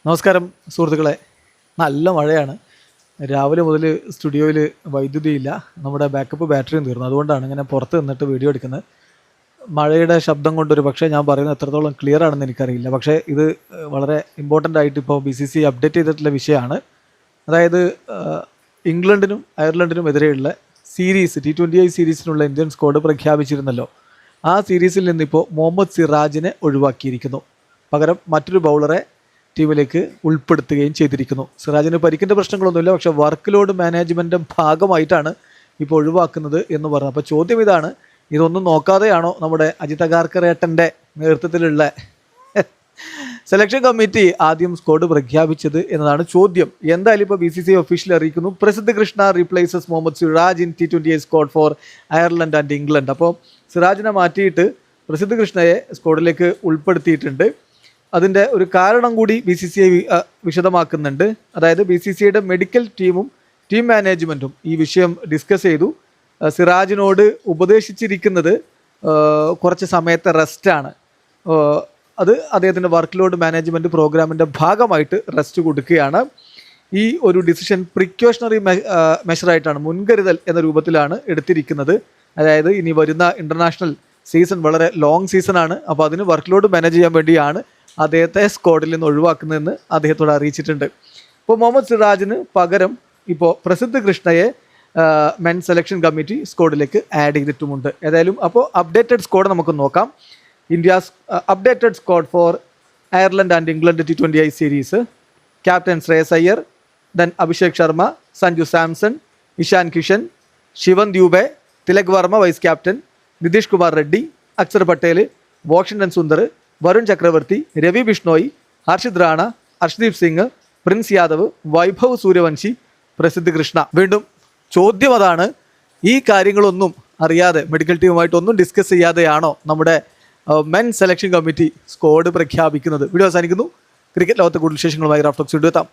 നമസ്കാരം സുഹൃത്തുക്കളെ. നല്ല മഴയാണ്. രാവിലെ മുതൽ സ്റ്റുഡിയോയിൽ വൈദ്യുതിയില്ല. നമ്മുടെ ബാക്കപ്പ് ബാറ്ററിയും തീർന്നു. അതുകൊണ്ടാണ് ഇങ്ങനെ പുറത്ത് നിന്നിട്ട് വീഡിയോ എടുക്കുന്നത്. മഴയുടെ ശബ്ദം കൊണ്ടൊരു പക്ഷേ ഞാൻ പറയുന്നത് എത്രത്തോളം ക്ലിയർ ആണെന്ന് എനിക്കറിയില്ല. പക്ഷേ ഇത് വളരെ ഇമ്പോർട്ടൻ്റ് ആയിട്ട് ഇപ്പോൾ BCCI അപ്ഡേറ്റ് ചെയ്തിട്ടുള്ള വിഷയമാണ്. അതായത് ഇംഗ്ലണ്ടിനും അയർലൻഡിനും എതിരെയുള്ള സീരീസ് T20I സീരീസിനുള്ള ഇന്ത്യൻ സ്ക്വാഡ് പ്രഖ്യാപിച്ചിരുന്നല്ലോ. ആ സീരീസിൽ നിന്നിപ്പോൾ മുഹമ്മദ് സിറാജിനെ ഒഴിവാക്കിയിരിക്കുന്നു. പകരം മറ്റൊരു ബൗളറെ ടീമിലേക്ക് ഉൾപ്പെടുത്തുകയും ചെയ്തിരിക്കുന്നു. സിറാജിന് പരിക്കിൻ്റെ പ്രശ്നങ്ങളൊന്നുമില്ല, പക്ഷേ വർക്ക് ലോഡ് മാനേജ്മെൻറ്റിൻ്റെ ഭാഗമായിട്ടാണ് ഇപ്പോൾ ഒഴിവാക്കുന്നത് എന്ന് പറഞ്ഞു. അപ്പോൾ ചോദ്യം ഇതാണ്, ഇതൊന്നും നോക്കാതെയാണോ നമ്മുടെ അജിത് അഗാർക്കറേട്ടൻ്റെ നേതൃത്വത്തിലുള്ള സെലക്ഷൻ കമ്മിറ്റി ആദ്യം സ്ക്വാഡ് പ്രഖ്യാപിച്ചത് എന്നതാണ് ചോദ്യം. എന്തായാലും ഇപ്പോൾ BCCI ഒഫീഷ്യലി അറിയിക്കുന്നു, Prasidh Krishna replaces Mohammed Siraj in T20I squad for Ireland and England. അപ്പോൾ സിറാജിനെ മാറ്റിയിട്ട് പ്രസിദ്ധ് കൃഷ്ണയെ സ്ക്വാഡിലേക്ക് ഉൾപ്പെടുത്തിയിട്ടുണ്ട്. അതിൻ്റെ ഒരു കാരണം കൂടി BCCI വിശദമാക്കുന്നുണ്ട്. അതായത് BCCIയുടെ മെഡിക്കൽ ടീമും ടീം മാനേജ്മെൻറ്റും ഈ വിഷയം ഡിസ്കസ് ചെയ്തു. സിറാജിനോട് ഉപദേശിച്ചിരിക്കുന്നത് കുറച്ച് സമയത്തെ റെസ്റ്റാണ്. അത് അദ്ദേഹത്തിൻ്റെ വർക്ക് ലോഡ് മാനേജ്മെൻറ്റ് പ്രോഗ്രാമിൻ്റെ ഭാഗമായിട്ട് റെസ്റ്റ് കൊടുക്കുകയാണ്. ഈ ഒരു ഡിസിഷൻ പ്രിക്കോഷണറി മെഷറായിട്ടാണ്, മുൻകരുതൽ എന്ന രൂപത്തിലാണ് എടുത്തിരിക്കുന്നത്. അതായത് ഇനി വരുന്ന ഇൻ്റർനാഷണൽ സീസൺ വളരെ ലോങ് സീസണാണ്. അപ്പോൾ അതിന് വർക്ക് ലോഡ് മാനേജ് ചെയ്യാൻ വേണ്ടിയാണ് അദ്ദേഹത്തെ സ്ക്വാഡിൽ നിന്ന് ഒഴിവാക്കുന്നതെന്ന് അദ്ദേഹത്തോട് അറിയിച്ചിട്ടുണ്ട്. ഇപ്പോൾ മുഹമ്മദ് സിറാജിന് പകരം ഇപ്പോൾ പ്രസിദ്ധ് കൃഷ്ണയെ മെൻ സെലക്ഷൻ കമ്മിറ്റി സ്ക്വാഡിലേക്ക് ആഡ് ചെയ്തിട്ടുമുണ്ട്. ഏതായാലും അപ്പോൾ അപ്ഡേറ്റഡ് സ്ക്വാഡ് നമുക്ക് നോക്കാം. India's updated squad for Ireland and England T20I series. Captain Shreyas Iyer, then Abhishek Sharma, Sanju Samson, Ishan Kishan, Shivam Dube, Tilak Varma vice captain, Nitish Kumar Reddy, Axar Patel, Washington Sundar, Varun Chakravarthy, Ravi Bishnoi, Harshit Rana, Harshdeep Singh, Prince Yadav, Vaibhav Suryavanshi, Prasidh Krishna. വീണ്ടും ചോദ്യം അതാണ്, ഈ കാര്യങ്ങളൊന്നും അറിയാതെ മെഡിക്കൽ ടീമുമായിട്ടൊന്നും ഡിസ്കസ് ചെയ്യാതെയാണോ നമ്മുടെ മെൻ സെലക്ഷൻ കമ്മിറ്റി സ്ക്വാഡ് പ്രഖ്യാപിക്കുന്നത്? വീഡിയോ അവസാനിക്കുന്നു. ക്രിക്കറ്റ് ലോകത്തെ കൂടുതൽ വിശേഷങ്ങളുമായി റാഫ് ടോക്സ് വീണ്ടും എത്താം.